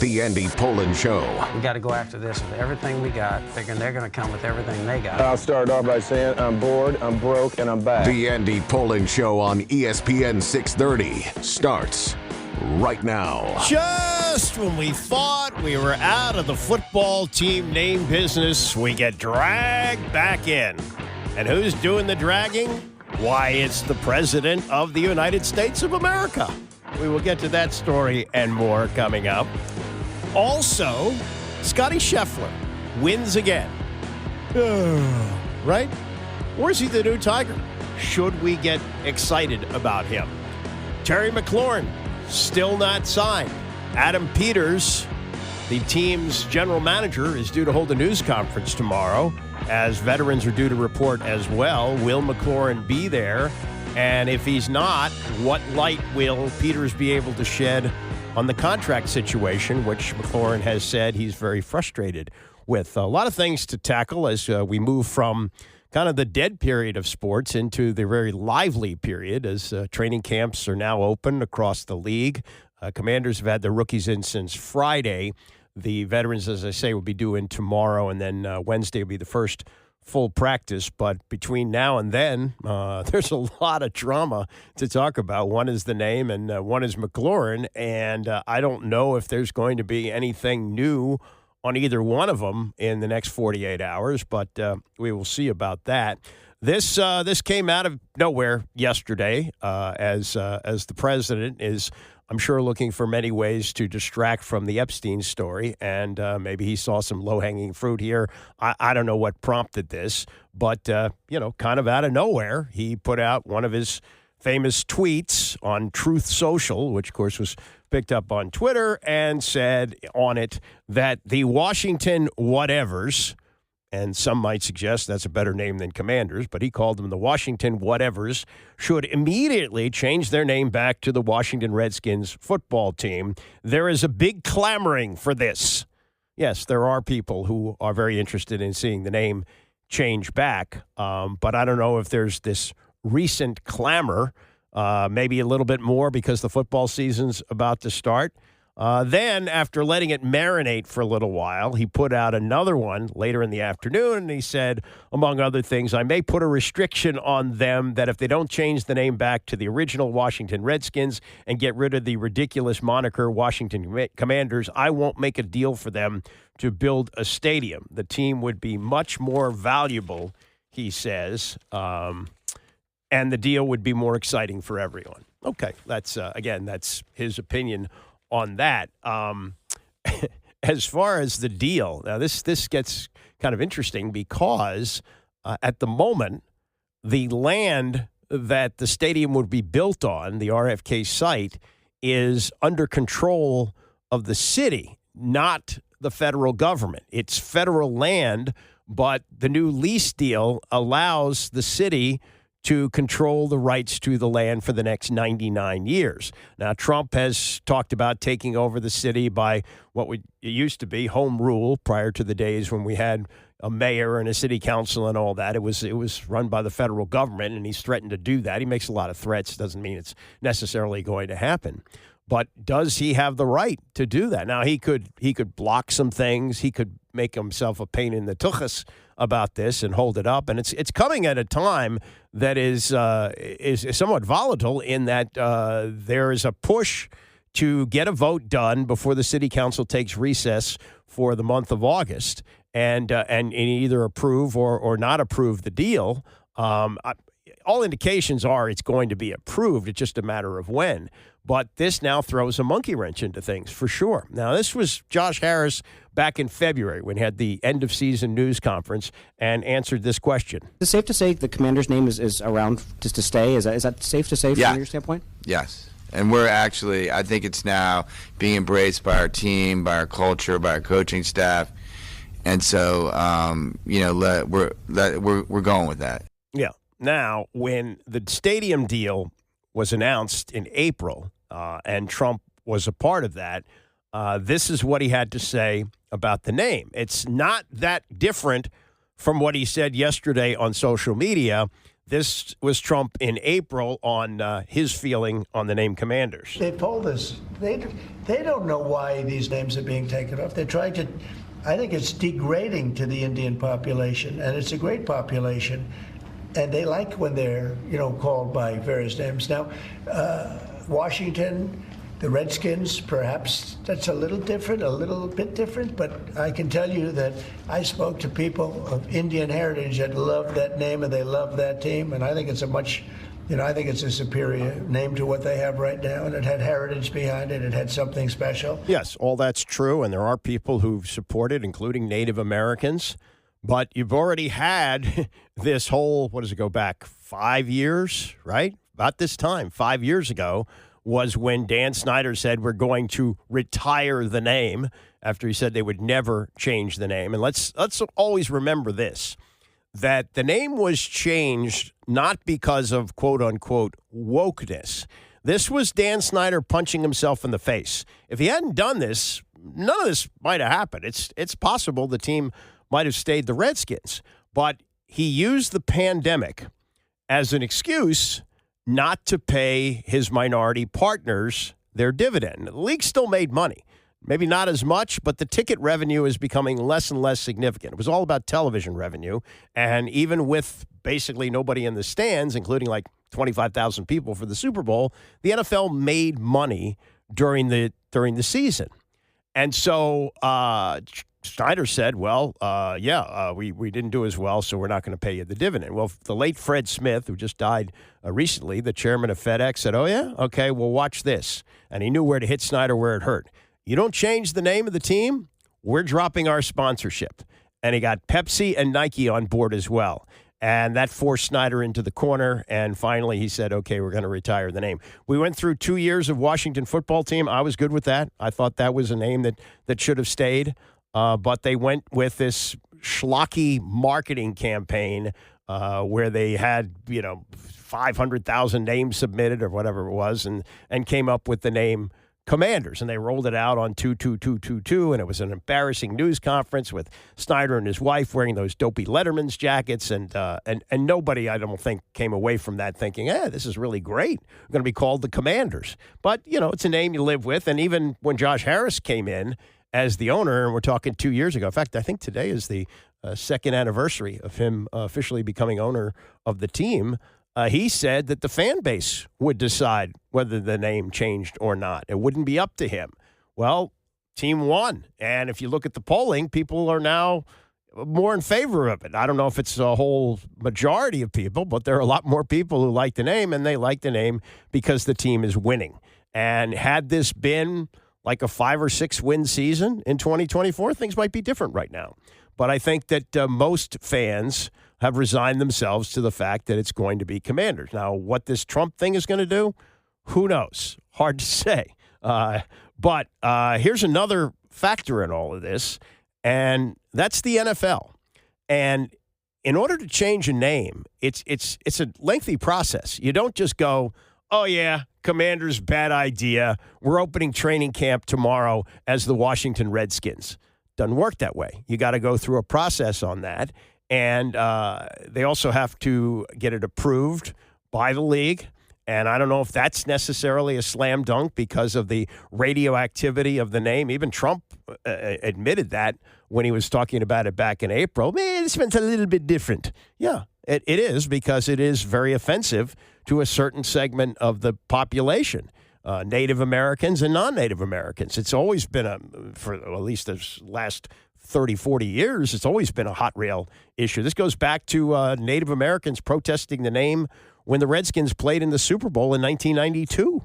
The Andy Pollin Show. We got to go after this with everything we got, figuring they're going to come with everything they got. I'll start off by saying I'm bored, I'm broke, and I'm back. The Andy Pollin Show on ESPN 630 starts right now. Just when we thought we were out of the football team name business, we get dragged back in. And who's doing the dragging? Why, it's the President of the United States of America. We will get to that story and more coming up. Also, Scottie Scheffler wins again. Right? Or is he the new Tiger? Should we get excited about him? Terry McLaurin, still not signed. Adam Peters, the team's general manager, is due to hold a news conference tomorrow, as veterans are due to report as well. Will McLaurin be there? And if he's not, what light will Peters be able to shed on the contract situation, which McLaurin has said he's very frustrated with? A lot of things to tackle as we move from kind of the dead period of sports into the very lively period, as training camps are now open across the league. Commanders have had their rookies in since Friday. The veterans, as I say, will be due in tomorrow, and then Wednesday will be the first full practice. But between now and then, there's a lot of drama to talk about. One is the name, and one is McLaurin, and I don't know if there's going to be anything new on either one of them in the next 48 hours, but we will see about that. This came out of nowhere yesterday, as the president is, I'm sure, looking for many ways to distract from the Epstein story, and maybe he saw some low-hanging fruit here. I don't know what prompted this, but, kind of out of nowhere, he put out one of his famous tweets on Truth Social, which, of course, was picked up on Twitter, and said on it that the Washington whatevers, and some might suggest that's a better name than Commanders, but he called them the Washington whatevers, should immediately change their name back to the Washington Redskins football team. There is a big clamoring for this. Yes, there are people who are very interested in seeing the name change back, but I don't know if there's this recent clamor, maybe a little bit more because the football season's about to start. Then, after letting it marinate for a little while, he put out another one later in the afternoon, and he said, among other things, I may put a restriction on them that if they don't change the name back to the original Washington Redskins and get rid of the ridiculous moniker Washington Commanders, I won't make a deal for them to build a stadium. The team would be much more valuable, he says, and the deal would be more exciting for everyone. Okay, that's his opinion on that. As far as the deal, now this gets kind of interesting because at the moment, the land that the stadium would be built on, the RFK site, is under control of the city, not the federal government. It's federal land, but the new lease deal allows the city to control the rights to the land for the next 99 years. Now, Trump has talked about taking over the city by it used to be home rule prior to the days when we had a mayor and a city council and all that. It was run by the federal government, and he's threatened to do that. He makes a lot of threats. Doesn't mean it's necessarily going to happen. But does he have the right to do that? Now, he could block some things. He could make himself a pain in the tuchus about this and hold it up. And it's coming at a time that is somewhat volatile in that there is a push to get a vote done before the city council takes recess for the month of August and either approve or not approve the deal. All indications are it's going to be approved. It's just a matter of when. But this now throws a monkey wrench into things for sure. Now, this was Josh Harris back in February when he had the end-of-season news conference and answered this question. Is it safe to say the Commander's name is around just to stay? Is that safe to say from your standpoint? Yes. And we're actually, I think it's now being embraced by our team, by our culture, by our coaching staff. And so, we're going with that. Yeah. Now, when the stadium deal was announced in April, and Trump was a part of that, this is what he had to say about the name. It's not that different from what he said yesterday on social media This was Trump in April on his feeling on the name Commanders. They told us they don't know why these names are being taken off. They're trying to. I think it's degrading to the Indian population, and it's a great population, and they like when they're called by various names. Now, Washington, the Redskins, perhaps that's a little bit different, but I can tell you that I spoke to people of Indian heritage that love that name and they love that team, and I think it's a superior name to what they have right now, and it had heritage behind it. It had something special. Yes, all that's true, and there are people who support it, including Native Americans, but you've already had this whole, what does it go back, 5 years, right? About this time, 5 years ago, was when Dan Snyder said we're going to retire the name after he said they would never change the name. And let's always remember this, that the name was changed not because of quote-unquote wokeness. This was Dan Snyder punching himself in the face. If he hadn't done this, none of this might have happened. It's possible the team might have stayed the Redskins. But he used the pandemic as an excuse not to pay his minority partners their dividend. The league still made money. Maybe not as much, but the ticket revenue is becoming less and less significant. It was all about television revenue, and even with basically nobody in the stands, including like 25,000 people for the Super Bowl, the NFL made money during the season. And so Snyder said, we didn't do as well, so we're not going to pay you the dividend. Well, the late Fred Smith, who just died recently, the chairman of FedEx, said, oh, yeah? Okay, well, watch this. And he knew where to hit Snyder where it hurt. You don't change the name of the team, we're dropping our sponsorship. And he got Pepsi and Nike on board as well. And that forced Snyder into the corner. And finally, he said, okay, we're going to retire the name. We went through 2 years of Washington football team. I was good with that. I thought that was a name that should have stayed. But they went with this schlocky marketing campaign where they had, 500,000 names submitted or whatever it was and came up with the name Commanders. And they rolled it out on 2-2-2-2-2, and it was an embarrassing news conference with Snyder and his wife wearing those dopey Letterman's jackets. And nobody, I don't think, came away from that thinking, this is really great. We're going to be called the Commanders. But, it's a name you live with. And even when Josh Harris came in as the owner, and we're talking 2 years ago. In fact, I think today is the second anniversary of him officially becoming owner of the team. He said that the fan base would decide whether the name changed or not. It wouldn't be up to him. Well, team won. And if you look at the polling, people are now more in favor of it. I don't know if it's a whole majority of people, but there are a lot more people who like the name, and they like the name because the team is winning. And had this been like a 5 or 6 win season in 2024, things might be different right now. But I think that most fans have resigned themselves to the fact that it's going to be Commanders. Now, what this Trump thing is going to do, who knows? Hard to say. But here's another factor in all of this, and that's the NFL. And in order to change a name, it's a lengthy process. You don't just go, oh, yeah, Commanders, bad idea. We're opening training camp tomorrow as the Washington Redskins. Doesn't work that way. You got to go through a process on that. And they also have to get it approved by the league. And I don't know if that's necessarily a slam dunk because of the radioactivity of the name. Even Trump admitted that when he was talking about it back in April. Man, this one's a little bit different. Yeah, it is, because it is very offensive to a certain segment of the population. Native Americans and non-Native Americans. It's always been, for at least the last 30, 40 years, it's always been a hot rail issue. This goes back to Native Americans protesting the name when the Redskins played in the Super Bowl in 1992.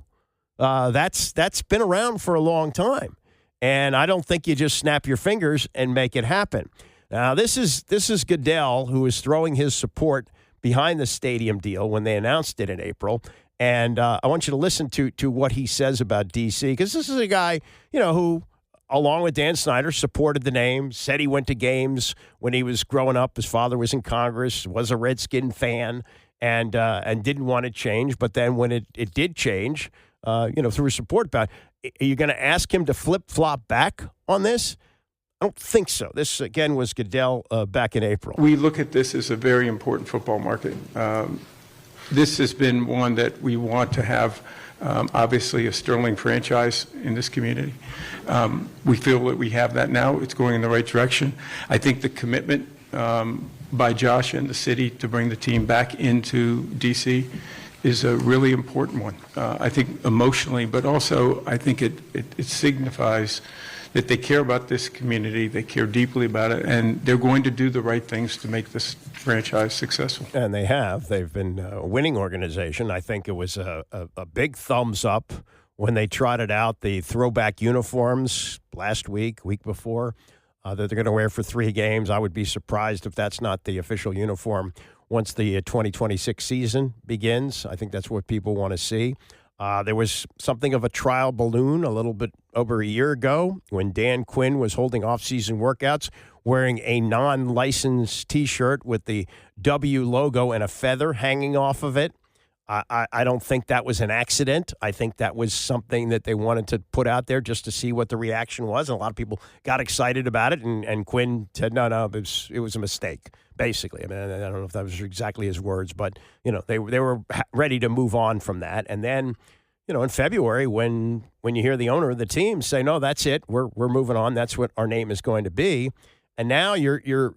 That's been around for a long time. And I don't think you just snap your fingers and make it happen. Now, this is Goodell, who is throwing his support behind the stadium deal when they announced it in April. And I want you to listen to what he says about D.C., because this is a guy, who, along with Dan Snyder, supported the name, said he went to games when he was growing up. His father was in Congress, was a Redskin fan, and didn't want it changed. But then when it did change, through support about it, are you going to ask him to flip-flop back on this? I don't think so. This, again, was Goodell back in April. We look at this as a very important football market. this has been one that we want to have, obviously, a sterling franchise in this community. We feel that we have that now. It's going in the right direction. I think the commitment by Josh and the city to bring the team back into D.C. is a really important one. I think emotionally, but also I think it signifies that they care about this community, they care deeply about it, and they're going to do the right things to make this franchise successful. And they have. They've been a winning organization. I think it was a big thumbs up when they trotted out the throwback uniforms last week before, that they're going to wear for 3 games. I would be surprised if that's not the official uniform once the 2026 season begins. I think that's what people want to see. There was something of a trial balloon a little bit over a year ago when Dan Quinn was holding off-season workouts wearing a non-licensed T-shirt with the W logo and a feather hanging off of it. I don't think that was an accident. I think that was something that they wanted to put out there just to see what the reaction was. And a lot of people got excited about it, and Quinn said, no, it was a mistake, basically. I mean, I don't know if that was exactly his words, but, they were ready to move on from that. And then, in February, when you hear the owner of the team say, no, that's it, we're moving on, that's what our name is going to be. And now you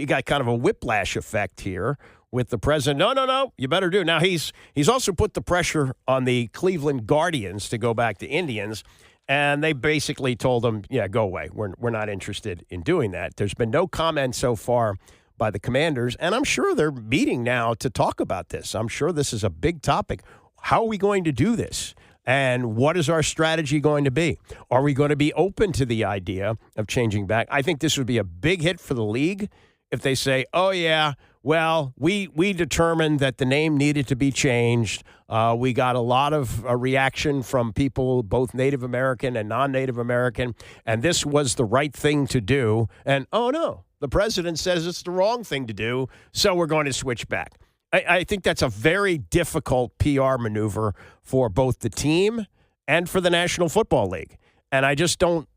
got kind of a whiplash effect here with the president. No, you better do. Now, he's also put the pressure on the Cleveland Guardians to go back to Indians, and they basically told them, yeah, go away. We're not interested in doing that. There's been no comment so far by the Commanders, and I'm sure they're meeting now to talk about this. I'm sure this is a big topic. How are we going to do this? And what is our strategy going to be? Are we going to be open to the idea of changing back? I think this would be a big hit for the league if they say, oh, yeah, well, we determined that the name needed to be changed. We got a lot of reaction from people, both Native American and non-Native American, and this was the right thing to do. And, oh, no, the president says it's the wrong thing to do, so we're going to switch back. I think that's a very difficult PR maneuver for both the team and for the National Football League. And I just don't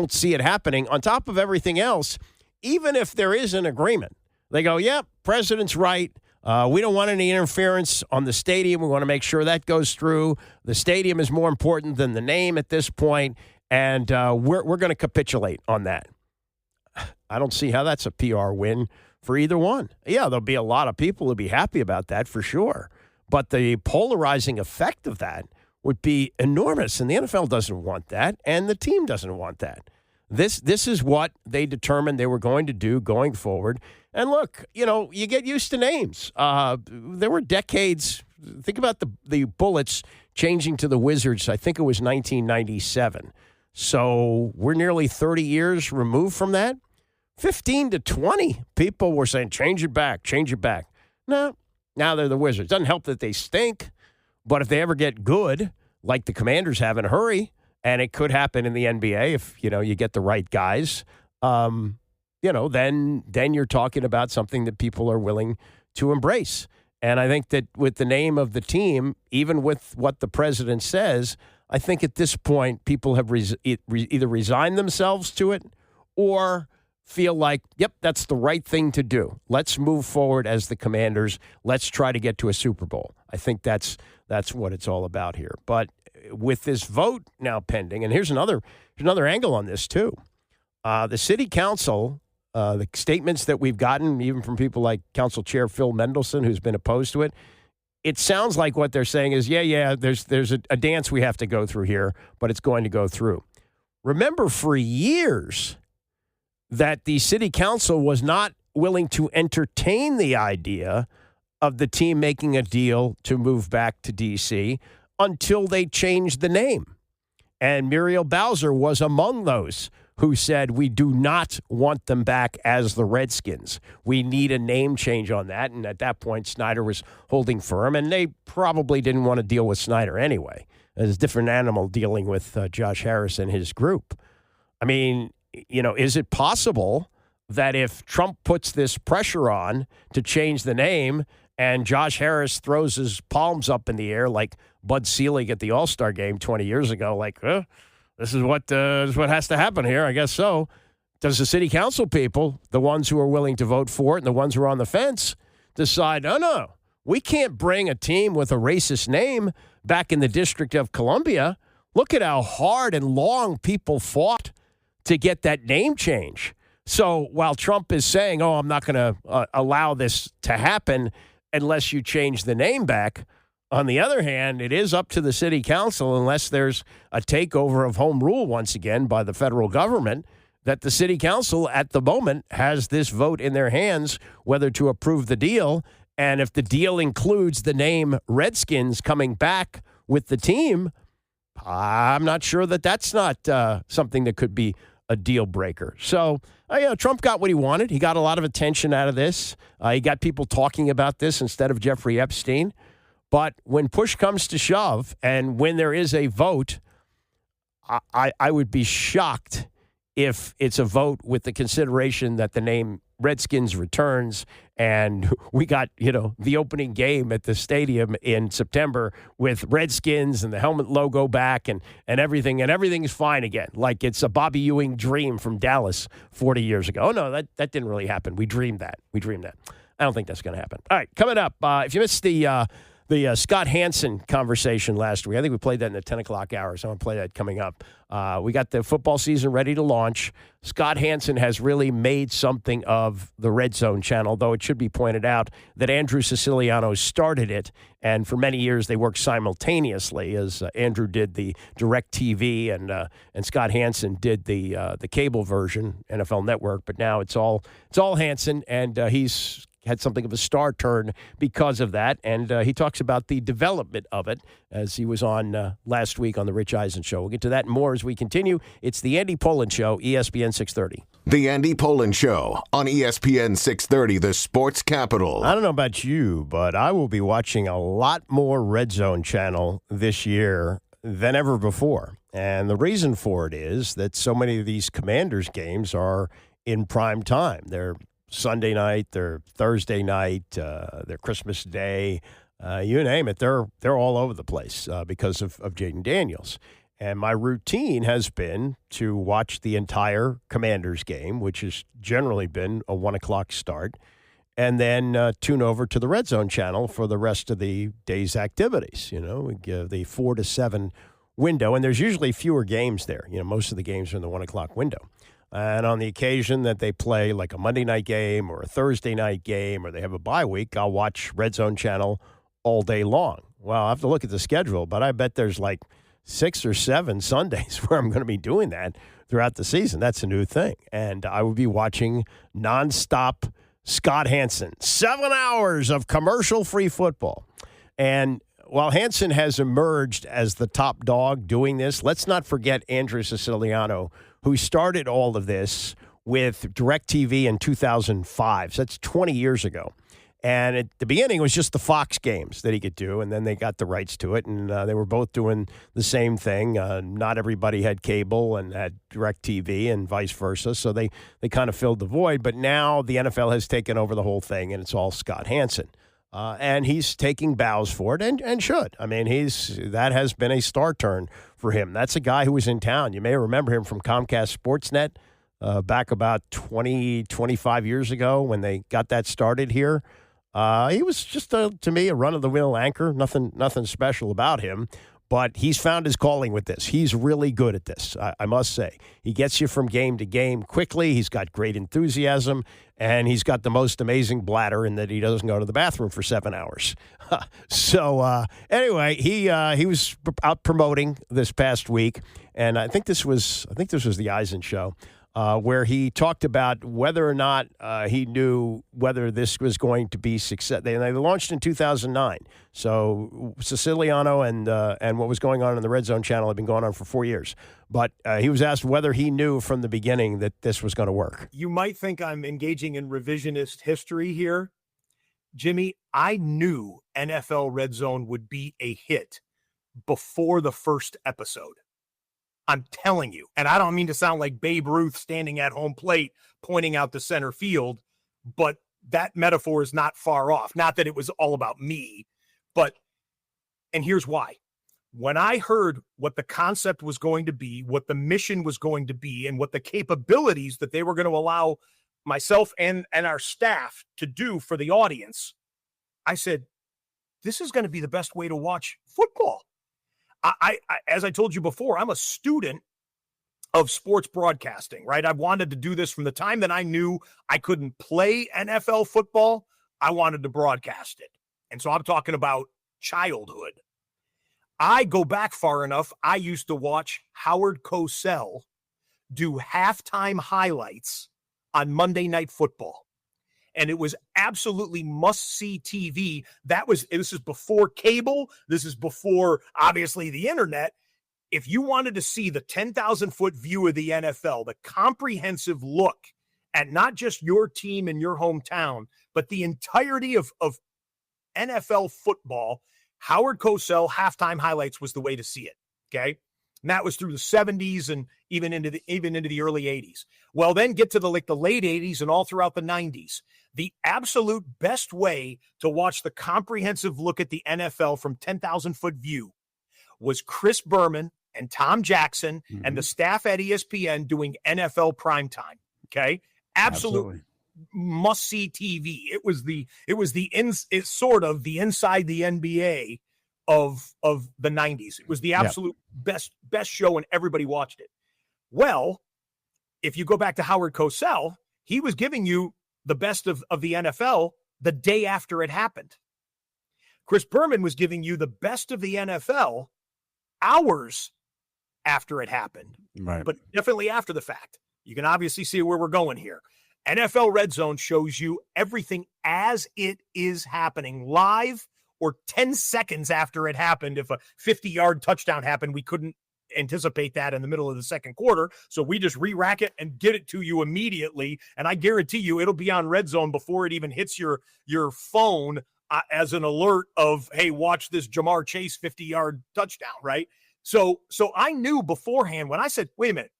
see it happening. On top of everything else, even if there is an agreement, they go, yep, president's right. We don't want any interference on the stadium. We want to make sure that goes through. The stadium is more important than the name at this point, and we're going to capitulate on that. I don't see how that's a PR win for either one. Yeah, there'll be a lot of people who'll be happy about that for sure. But the polarizing effect of that would be enormous, and the NFL doesn't want that, and the team doesn't want that. This is what they determined they were going to do going forward. And look, you get used to names. There were decades. Think about the Bullets changing to the Wizards. I think it was 1997. So we're nearly 30 years removed from that. 15 to 20 people were saying, change it back. No, now they're the Wizards. Doesn't help that they stink, but if they ever get good, like the Commanders have in a hurry, and it could happen in the NBA if, you get the right guys, then you're talking about something that people are willing to embrace. And I think that with the name of the team, even with what the president says, I think at this point people have either resigned themselves to it or feel like, yep, that's the right thing to do. Let's move forward as the Commanders. Let's try to get to a Super Bowl. I think that's what it's all about here. But with this vote now pending, and here's another angle on this too. The city council, the statements that we've gotten, even from people like Council Chair Phil Mendelson, who's been opposed to it, it sounds like what they're saying is, there's a dance we have to go through here, but it's going to go through. Remember, for years, that the city council was not willing to entertain the idea of the team making a deal to move back to D.C. until they changed the name. And Muriel Bowser was among those who said, we do not want them back as the Redskins. We need a name change on that. And at that point, Snyder was holding firm, and they probably didn't want to deal with Snyder anyway. It's a different animal dealing with Josh Harris and his group. I mean, is it possible that if Trump puts this pressure on to change the name and Josh Harris throws his palms up in the air like Bud Selig at the All-Star game 20 years ago, like, this is what has to happen here, I guess so. Does the city council people, the ones who are willing to vote for it and the ones who are on the fence, decide, oh, no, we can't bring a team with a racist name back in the District of Columbia. Look at how hard and long people fought to get that name change. So while Trump is saying, oh, I'm not going to allow this to happen unless you change the name back, on the other hand, it is up to the city council, unless there's a takeover of home rule once again by the federal government, that the city council at the moment has this vote in their hands whether to approve the deal. And if the deal includes the name Redskins coming back with the team, I'm not sure that that's not something that could be a deal breaker. So, Trump got what he wanted. He got a lot of attention out of this. He got people talking about this instead of Jeffrey Epstein. But when push comes to shove and when there is a vote, I would be shocked if it's a vote with the consideration that the name Redskins returns and we got, the opening game at the stadium in September with Redskins and the helmet logo back and everything, and everything's fine again. Like it's a Bobby Ewing dream from Dallas 40 years ago. Oh, no, that didn't really happen. We dreamed that. I don't think that's going to happen. All right, coming up, if you missed the Scott Hanson conversation last week. I think we played that in the 10 o'clock hour, so I'm going to play that coming up. We got the football season ready to launch. Scott Hanson has really made something of the Redzone channel, though it should be pointed out that Andrew Siciliano started it, and for many years they worked simultaneously, as Andrew did the DirecTV and Scott Hanson did the cable version, NFL Network. But now it's all Hanson, and he's had something of a star turn because of that, and he talks about the development of it as he was on last week on the Rich Eisen Show. We'll get to that and more as we continue. It's the Andy Pollin Show, ESPN 630. The Andy Pollin Show on ESPN 630, the sports capital. I don't know about you, but I will be watching a lot more Redzone channel this year than ever before. And the reason for it is that so many of these Commanders games are in prime time. They're Sunday night, they're Thursday night, they're Christmas Day, you name it. They're all over the place because of Jaden Daniels. And my routine has been to watch the entire Commanders game, which has generally been a 1 o'clock start, and then tune over to the Redzone channel for the rest of the day's activities. We give the 4 to 7 window, and there's usually fewer games there. Most of the games are in the 1 o'clock window. And on the occasion that they play like a Monday night game or a Thursday night game or they have a bye week, I'll watch Redzone channel all day long. Well, I have to look at the schedule, but I bet there's like 6 or 7 Sundays where I'm going to be doing that throughout the season. That's a new thing. And I will be watching nonstop Scott Hanson, 7 hours of commercial-free football. And while Hanson has emerged as the top dog doing this, let's not forget Andrew Siciliano, who started all of this with DirecTV in 2005. So that's 20 years ago. And at the beginning, it was just the Fox games that he could do, and then they got the rights to it, and they were both doing the same thing. Not everybody had cable and had DirecTV and vice versa, so they kind of filled the void. But now the NFL has taken over the whole thing, and it's all Scott Hanson. And he's taking bows for it, and should. I mean, that has been a star turn for him. That's a guy who was in town. You may remember him from Comcast Sportsnet back about 20, 25 years ago when they got that started here. He was just, to me, a run-of-the-mill anchor. Nothing special about him. But he's found his calling with this. He's really good at this, I must say. He gets you from game to game quickly. He's got great enthusiasm, and he's got the most amazing bladder in that he doesn't go to the bathroom for 7 hours. So anyway, he was out promoting this past week, and I think this was the Eisen Show. Where he talked about whether or not he knew whether this was going to be success. They launched in 2009. So Siciliano and what was going on in the Redzone channel had been going on for 4 years. But he was asked whether he knew from the beginning that this was going to work. You might think I'm engaging in revisionist history here. Jimmy, I knew NFL Redzone would be a hit before the first episode. I'm telling you, and I don't mean to sound like Babe Ruth standing at home plate pointing out the center field, but that metaphor is not far off. Not that it was all about me, and here's why. When I heard what the concept was going to be, what the mission was going to be, and what the capabilities that they were going to allow myself and our staff to do for the audience, I said, this is going to be the best way to watch football. I as I told you before, I'm a student of sports broadcasting, right? I've wanted to do this from the time that I knew I couldn't play NFL football. I wanted to broadcast it. And so I'm talking about childhood. I go back far enough. I used to watch Howard Cosell do halftime highlights on Monday Night Football. And it was absolutely must-see TV. This is before cable. This is before, obviously, the internet. If you wanted to see the 10,000-foot view of the NFL, the comprehensive look at not just your team in your hometown, but the entirety of NFL football, Howard Cosell halftime highlights was the way to see it, okay? And that was through the 70s and even into the early 80s. Well, then get to the late 80s and all throughout the 90s. The absolute best way to watch the comprehensive look at the NFL from 10,000-foot view was Chris Berman and Tom Jackson and the staff at ESPN doing NFL primetime. Okay. Absolutely must-see TV. It's sort of the inside the NBA of the 90s. It was the absolute best show, and everybody watched it. Well, if you go back to Howard Cosell, he was giving you the best of the NFL the day after it happened. Chris Berman was giving you the best of the NFL hours after it happened, right? But definitely after the fact. You can obviously see where we're going here. NFL Redzone shows you everything as it is happening live, or 10 seconds after it happened. If a 50-yard touchdown happened, we couldn't anticipate that in the middle of the second quarter, so we just re-rack it and get it to you immediately. And I guarantee you it'll be on Redzone before it even hits your phone as an alert of, hey, watch this Jamar Chase 50-yard touchdown, right? So I knew beforehand when I said, wait a minute,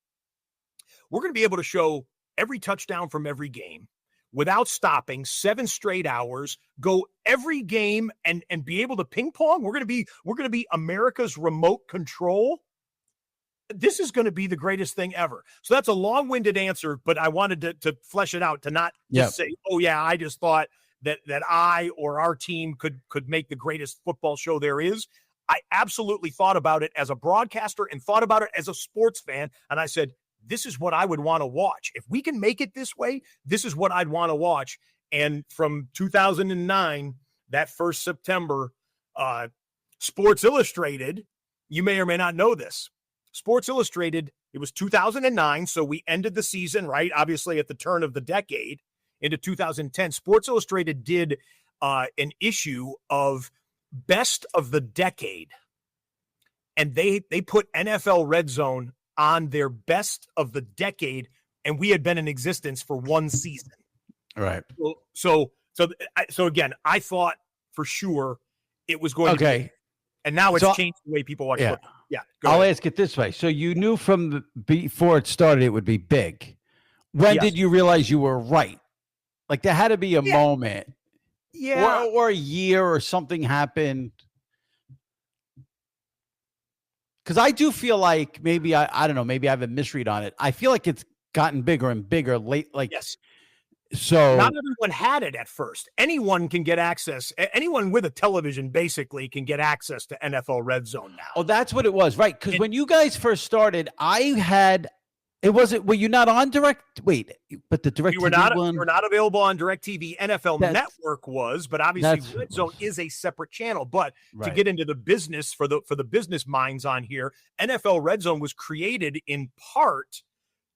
we're going to be able to show every touchdown from every game without stopping, 7 straight hours, go every game and be able to ping pong. We're going to be America's remote control. This is going to be the greatest thing ever. So that's a long-winded answer, but I wanted to flesh it out, to not just say, oh yeah, I just thought that I or our team could make the greatest football show there is. I absolutely thought about it as a broadcaster and thought about it as a sports fan. And I said, this is what I would want to watch. If we can make it this way, this is what I'd want to watch. And from 2009, that first September, Sports Illustrated, you may or may not know this, Sports Illustrated, it was 2009, so we ended the season, right, obviously at the turn of the decade into 2010. Sports Illustrated did an issue of Best of the Decade, and they put NFL Redzone on their Best of the Decade, and we had been in existence for one season. Right. So again, I thought for sure it was going to be, and now it's changed the way people watch football. Yeah. I'll ask it this way. So you knew from before it started it would be big. When did you realize you were right? Like there had to be a moment. Yeah. Or a year or something happened. Because I do feel like maybe, I don't know, maybe I have a misread on it. I feel like it's gotten bigger and bigger late. Like, yes. So not everyone had it at first. Anyone can get access. Anyone with a television basically can get access to NFL Redzone now. Oh, that's what it was, right? Because when you guys first started, were you not on direct? Wait, but the direct we were not available on DirecTV. NFL Network was, but obviously Redzone is a separate channel. But to get into the business for the business minds on here, NFL Redzone was created in part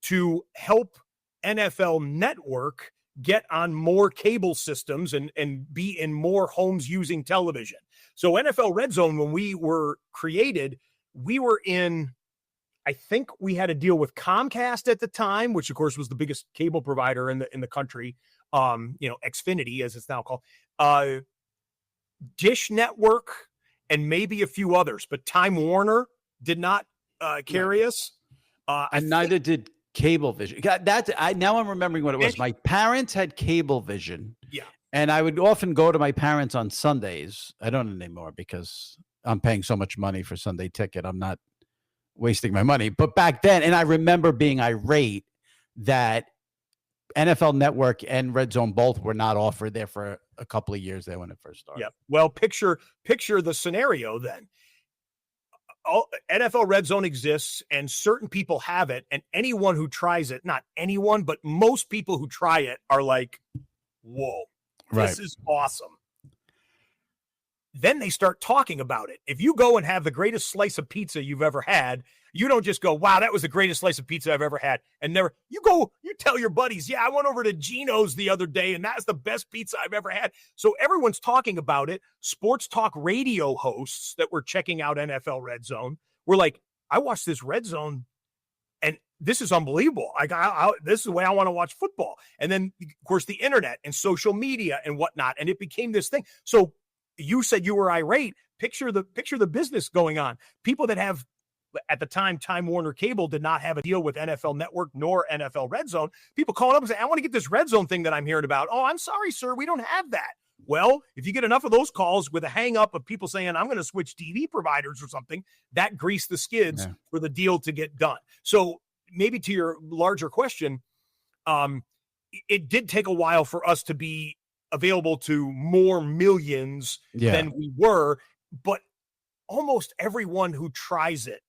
to help NFL Network get on more cable systems and be in more homes using television. So NFL Redzone, when we were created, we were in, I think we had a deal with Comcast at the time, which of course was the biggest cable provider in the country. Xfinity as it's now called, Dish Network, and maybe a few others, but Time Warner did not carry us. And neither did Cablevision. Now I'm remembering what it was. My parents had Cablevision. Yeah. And I would often go to my parents on Sundays. I don't anymore because I'm paying so much money for Sunday ticket. I'm not wasting my money. But back then, and I remember being irate that NFL Network and Redzone both were not offered there for a couple of years there when it first started. Yeah. Well, picture the scenario then. NFL Red Zone exists and certain people have it, and anyone who tries it, not anyone, but most people who try it are like, whoa, this is awesome. Then they start talking about it. If you go and have the greatest slice of pizza you've ever had, you don't just go, wow, that was the greatest slice of pizza I've ever had. And you tell your buddies, yeah, I went over to Gino's the other day and that's the best pizza I've ever had. So everyone's talking about it. Sports talk radio hosts that were checking out NFL Red Zone were like, I watched this Red Zone and this is unbelievable. This is the way I want to watch football. And then, of course, the internet and social media and whatnot. And it became this thing. So you said you were irate. Picture the business going on. People that have, at the time, Time Warner Cable did not have a deal with NFL Network nor NFL Red Zone. People calling up and saying, I want to get this Red Zone thing that I'm hearing about. Oh, I'm sorry, sir. We don't have that. Well, if you get enough of those calls with a hang up of people saying, I'm going to switch TV providers or something, that greased the skids for the deal to get done. So maybe to your larger question, it did take a while for us to be available to more millions than we were, but almost everyone who tries it,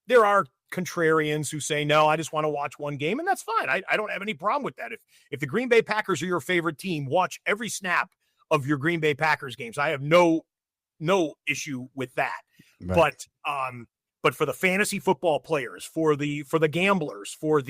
there are contrarians who say, no, I just want to watch one game, and that's fine. I don't have any problem with that. If the Green Bay Packers are your favorite team, watch every snap of your Green Bay Packers games. I have no issue with that. Right. But for the fantasy football players, for the gamblers, for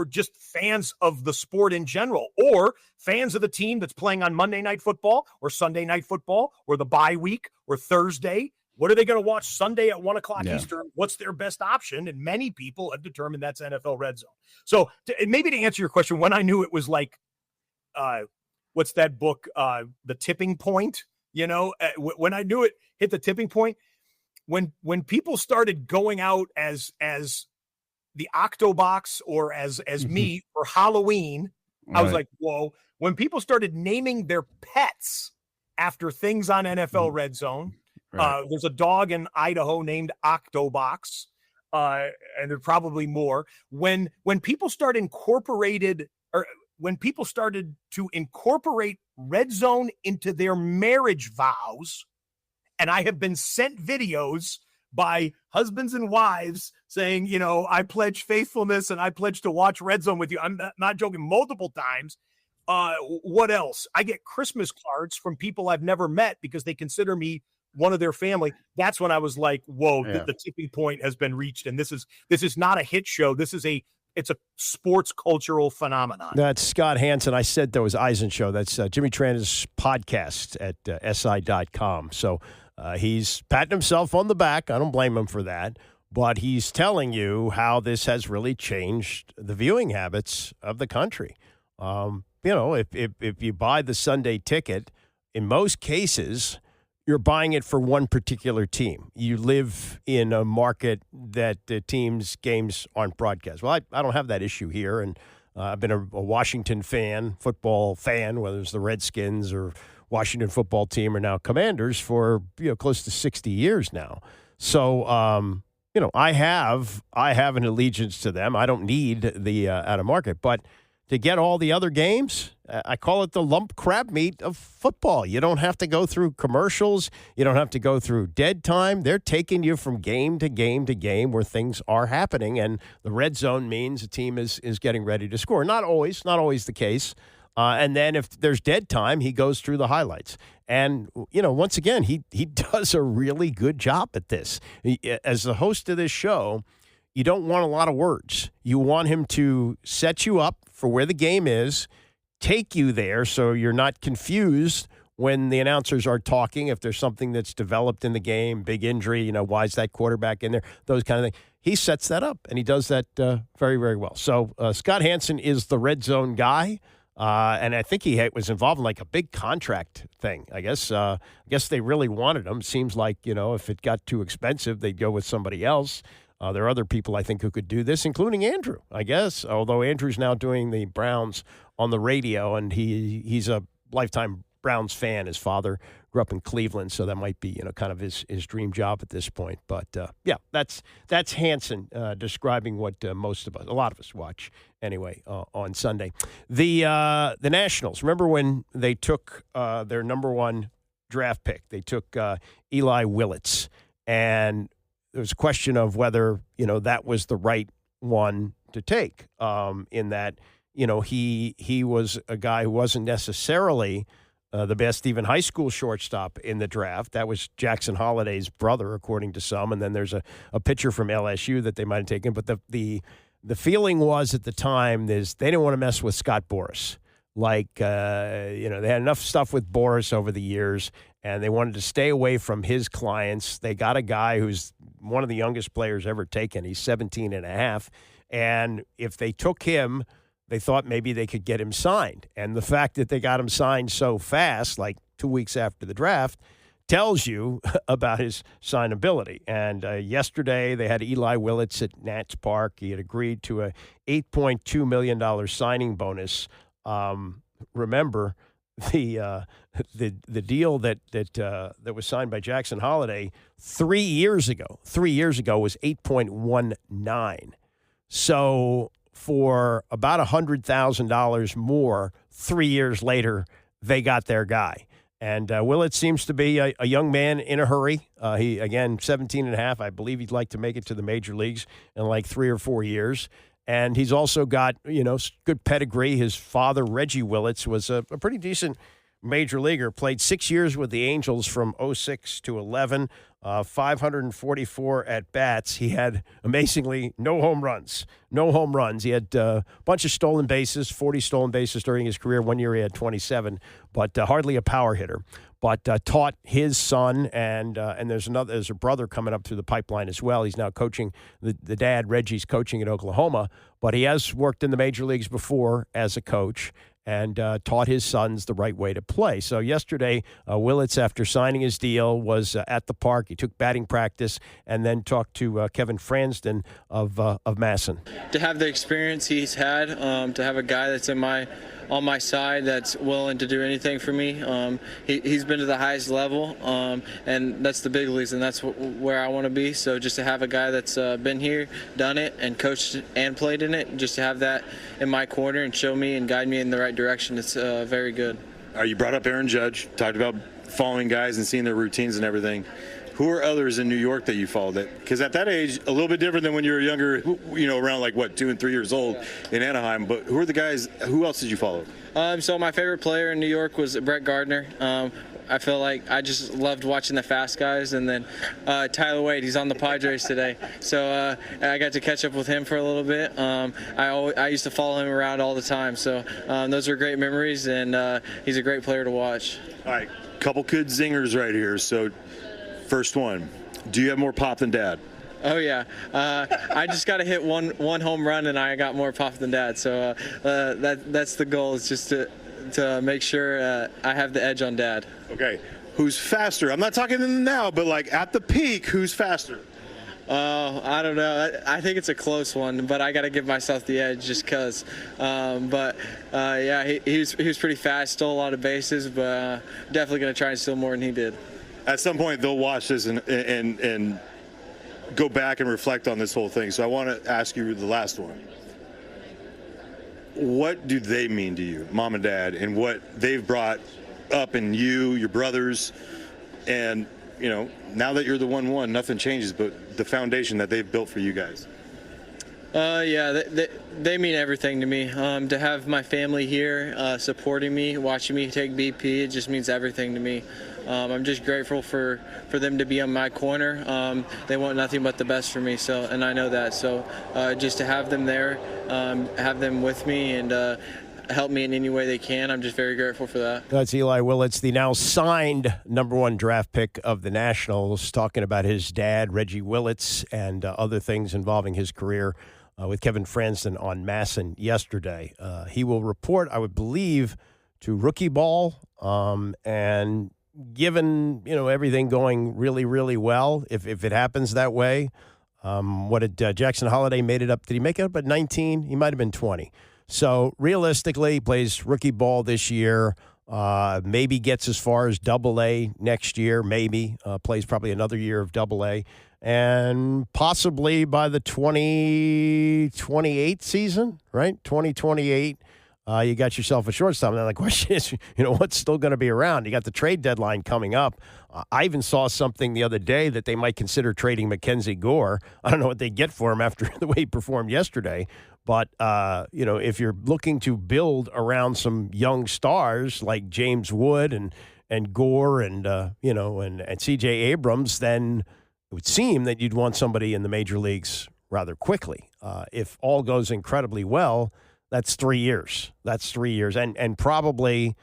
just fans of the sport in general, or fans of the team that's playing on Monday Night Football or Sunday Night Football or the bye week or Thursday, what are they going to watch Sunday at 1:00 Eastern? What's their best option? And many people have determined that's NFL Red Zone. So maybe to answer your question, when I knew it was like, what's that book, The Tipping Point? When I knew it hit the tipping point, when people started going out as the Octobox or as me for Halloween, I was like, whoa. When people started naming their pets after things on NFL Red Zone, there's a dog in Idaho named Octobox, and there are probably more. When people started to incorporate Red Zone into their marriage vows, and I have been sent videos by husbands and wives saying, I pledge faithfulness and I pledge to watch Red Zone with you. I'm not joking, multiple times. What else? I get Christmas cards from people I've never met because they consider me one of their family. That's when I was like, whoa, the tipping point has been reached. And this is not a hit show. It's a sports cultural phenomenon. That's Scott Hanson. I said there was Eisen Show. That's Jimmy Tranter's podcast at si.com. So he's patting himself on the back. I don't blame him for that. But he's telling you how this has really changed the viewing habits of the country. If you buy the Sunday ticket, in most cases, you're buying it for one particular team. You live in a market that the team's games aren't broadcast. Well, I don't have that issue here, and I've been a Washington fan, football fan, whether it's the Redskins or Washington football team or now Commanders for close to 60 years now. So I have an allegiance to them. I don't need the out of market, but to get all the other games, I call it the lump crab meat of football. You don't have to go through commercials. You don't have to go through dead time. They're taking you from game to game to game where things are happening, and the red zone means a team is getting ready to score. Not always the case. And then if there's dead time, he goes through the highlights. And, once again, he does a really good job at this. As the host of this show, you don't want a lot of words. You want him to set you up for where the game is, take you there so you're not confused when the announcers are talking. If there's something that's developed in the game, big injury, why is that quarterback in there, those kind of things. He sets that up, and he does that very, very well. So Scott Hanson is the red zone guy, and I think he was involved in like a big contract thing. I guess they really wanted him. Seems like, if it got too expensive, they'd go with somebody else. There are other people, I think, who could do this, including Andrew, I guess, although Andrew's now doing the Browns on the radio, and he's a lifetime Browns fan. His father grew up in Cleveland, so that might be kind of his dream job at this point. But yeah, that's Hanson describing what a lot of us watch anyway on Sunday. The Nationals. Remember when they took their number one draft pick? They took Eli Willits, and there was a question of whether that was the right one to take. In that he was a guy who wasn't necessarily the best even high school shortstop in the draft. That was Jackson Holliday's brother, according to some. And then there's a pitcher from LSU that they might have taken. But the feeling was at the time is they didn't want to mess with Scott Boras. They had enough stuff with Boras over the years, and they wanted to stay away from his clients. They got a guy who's one of the youngest players ever taken. He's 17 and a half. And if they took him, they thought maybe they could get him signed. And the fact that they got him signed so fast, like 2 weeks after the draft, tells you about his signability. And yesterday they had Eli Willits at Nats Park. He had agreed to a $8.2 million signing bonus. Remember, the deal that was signed by Jackson Holliday 3 years ago was 8.19. So for about $100,000 more 3 years later, they got their guy. And Willett seems to be a young man in a hurry. He, again, 17 and a half. I believe he'd like to make it to the major leagues in like 3 or 4 years. And he's also got, good pedigree. His father, Reggie Willits, was a pretty decent major leaguer. Played 6 years with the Angels from 06 to 11, 544 at-bats. He had, amazingly, no home runs. He had a bunch of stolen bases, 40 stolen bases during his career. 1 year he had 27, but hardly a power hitter. But taught his son, and there's a brother coming up through the pipeline as well. He's now coaching, the dad, Reggie's coaching at Oklahoma, but he has worked in the major leagues before as a coach, and taught his sons the right way to play. So yesterday, Willits, after signing his deal, was at the park. He took batting practice and then talked to Kevin Fransden of Masson. To have the experience he's had, to have a guy that's on my side that's willing to do anything for me. He's been to the highest level, and that's the big leagues, and that's where I want to be. So just to have a guy that's been here, done it, and coached and played in it, just to have that in my corner and show me and guide me in the right direction, it's very good. You brought up Aaron Judge, talked about following guys and seeing their routines and everything. Who are others in New York that you followed? Because at that age, a little bit different than when you were younger, around 2 and 3 years old in Anaheim. But who are the guys? Who else did you follow? So my favorite player in New York was Brett Gardner. I feel like I just loved watching the fast guys. And then Tyler Wade, he's on the Padres today. So I got to catch up with him for a little bit. I used to follow him around all the time. So those are great memories, and he's a great player to watch. All right, couple good zingers right here. So first one, do you have more pop than Dad? Oh, yeah. I just got to hit one home run, and I got more pop than Dad. So that's the goal, is just to make sure I have the edge on Dad. Okay. Who's faster? I'm not talking now, but at the peak, who's faster? I don't know. I think it's a close one, but I got to give myself the edge just because. Yeah, he was pretty fast, stole a lot of bases, but definitely going to try and steal more than he did. At some point, they'll watch this and go back and reflect on this whole thing. So I want to ask you the last one. What do they mean to you, Mom and Dad, and what they've brought up in you, your brothers, and, now that you're the 1-1, nothing changes, but the foundation that they've built for you guys? Yeah, they mean everything to me. To have my family here supporting me, watching me take BP, it just means everything to me. I'm just grateful for them to be on my corner. They want nothing but the best for me, and I know that. So just to have them there, have them with me, and help me in any way they can, I'm just very grateful for that. That's Eli Willits, the now signed number one draft pick of the Nationals, talking about his dad, Reggie Willits, and other things involving his career with Kevin Fransden on Masson yesterday. He will report, I would believe, to rookie ball, and given everything going really, really well, if it happens that way, what did Jackson Holliday made it up? Did he make it up at 19? He might have been 20. So realistically, he plays rookie ball this year. Maybe gets as far as Double-A next year, maybe. Plays probably another year of Double-A. And possibly by the 2028 season, right? 2028, you got yourself a shortstop. Now the question is, what's still going to be around? You got the trade deadline coming up. I even saw something the other day that they might consider trading Mackenzie Gore. I don't know what they get for him after the way he performed yesterday. But, if you're looking to build around some young stars like James Wood and Gore and C.J. Abrams, then it would seem that you'd want somebody in the major leagues rather quickly. If all goes incredibly well, that's 3 years. That's 3 years. And probably,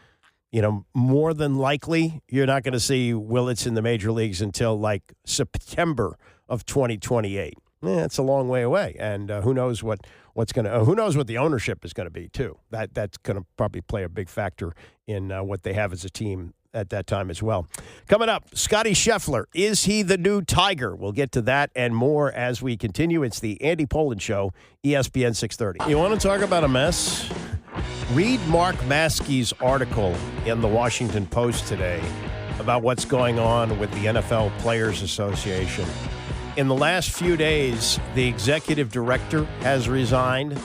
more than likely, you're not going to see Willits in the major leagues until like September of 2028. It's a long way away. And who knows who knows what the ownership is going to be, too. That's going to probably play a big factor in what they have as a team at that time as well. Coming up, Scottie Scheffler. Is he the new Tiger? We'll get to that and more as we continue. It's the Andy Poland Show, ESPN 630. You want to talk about a mess? Read Mark Maskey's article in the Washington Post today about what's going on with the NFL Players Association. In the last few days, the executive director has resigned,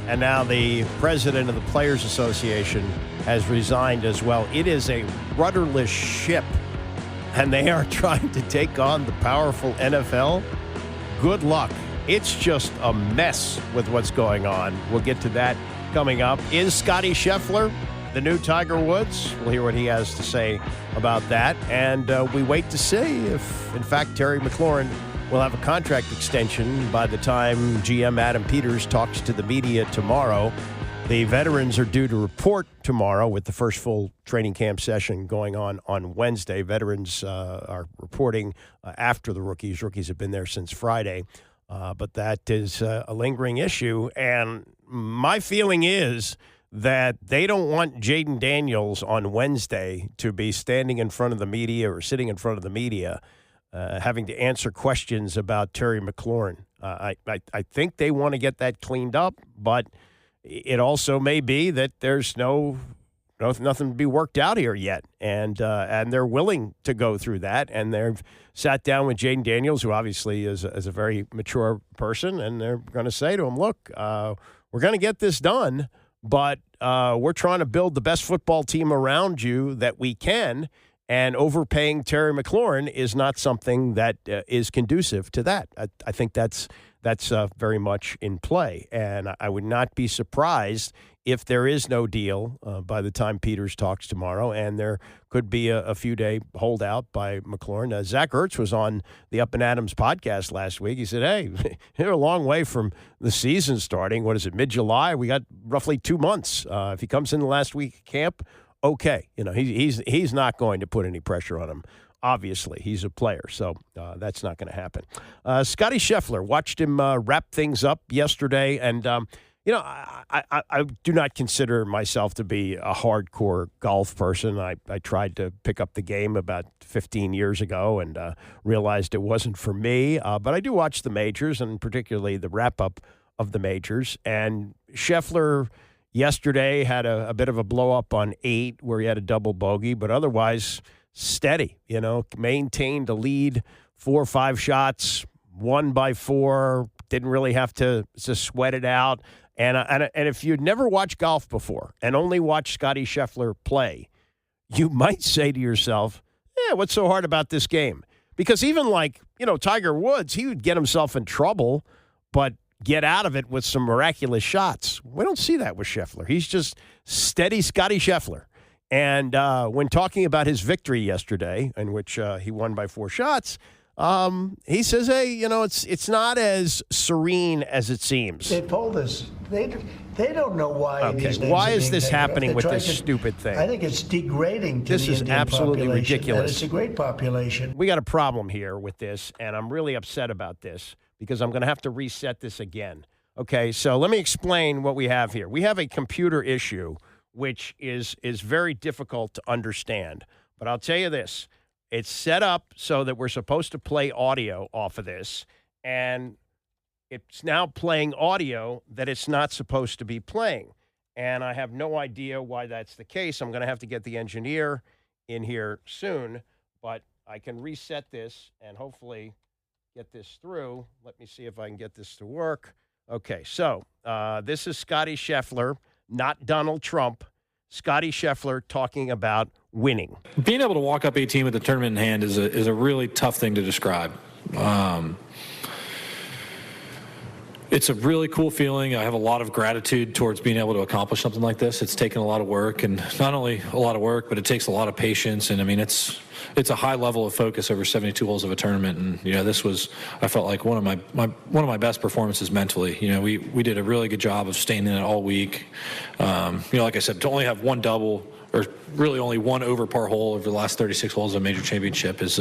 and now the president of the Players Association has resigned as well. It is a rudderless ship, and they are trying to take on the powerful NFL. Good luck. It's just a mess with what's going on. We'll get to that coming up. Is Scottie Scheffler the new Tiger Woods? We'll hear what he has to say about that. And we wait to see if, in fact, Terry McLaurin will have a contract extension by the time GM Adam Peters talks to the media tomorrow. The veterans are due to report tomorrow with the first full training camp session going on Wednesday. Veterans are reporting after the rookies. Rookies have been there since Friday. But that is a lingering issue. And my feeling is that they don't want Jaden Daniels on Wednesday to be standing in front of the media or sitting in front of the media having to answer questions about Terry McLaurin. I think they want to get that cleaned up, but it also may be that there's nothing to be worked out here yet, and they're willing to go through that, and they've sat down with Jaden Daniels, who obviously is a very mature person, and they're going to say to him, look, we're going to get this done, but we're trying to build the best football team around you that we can, and overpaying Terry McLaurin is not something that is conducive to that. I think that's very much in play, and I would not be surprised if there is no deal by the time Peters talks tomorrow, and there could be a few-day holdout by McLaurin. Zach Ertz was on the Up and Adams podcast last week. He said, hey, they're a long way from the season starting. What is it, mid-July? We got roughly 2 months. If he comes in the last week of camp, okay. He's not going to put any pressure on him. Obviously, he's a player, so that's not going to happen. Scottie Scheffler, watched him wrap things up yesterday, and I do not consider myself to be a hardcore golf person. I tried to pick up the game about 15 years ago and realized it wasn't for me, but I do watch the majors, and particularly the wrap-up of the majors, and Scheffler yesterday had a bit of a blow-up on 8 where he had a double bogey, but otherwise steady, maintained a lead, 4 or 5 shots, won by 4, didn't really have to sweat it out. And if you'd never watched golf before and only watched Scottie Scheffler play, you might say to yourself, what's so hard about this game? Because even Tiger Woods, he would get himself in trouble, but get out of it with some miraculous shots. We don't see that with Scheffler. He's just steady Scottie Scheffler. And when talking about his victory yesterday, in which he won by 4 shots, he says, hey, it's not as serene as it seems. They polled us. They don't know why. Okay, why is this happening with this stupid thing? I think it's degrading to this the is Indian absolutely population, ridiculous. and it's a great population. We got a problem here with this, and I'm really upset about this because I'm going to have to reset this again. Okay, so let me explain what we have here. We have a computer issue, which is very difficult to understand. But I'll tell you this. It's set up so that we're supposed to play audio off of this, and it's now playing audio that it's not supposed to be playing. and I have no idea why that's the case. I'm going to have to get the engineer in here soon, but I can reset this and hopefully get this through. Let me see if I can get this to work. Okay, so this is Scottie Scheffler, not Donald Trump. Scottie Scheffler talking about winning. Being able to walk up 18 with the tournament in hand is a really tough thing to describe. It's a really cool feeling. I have a lot of gratitude towards being able to accomplish something like this. It's taken a lot of work, and not only a lot of work, but it takes a lot of patience. And I mean, it's a high level of focus over 72 holes of a tournament. And this was, I felt like one of my best performances mentally. We did a really good job of staying in it all week. Like I said, to only have one double, or really only one over par hole over the last 36 holes of a major championship is,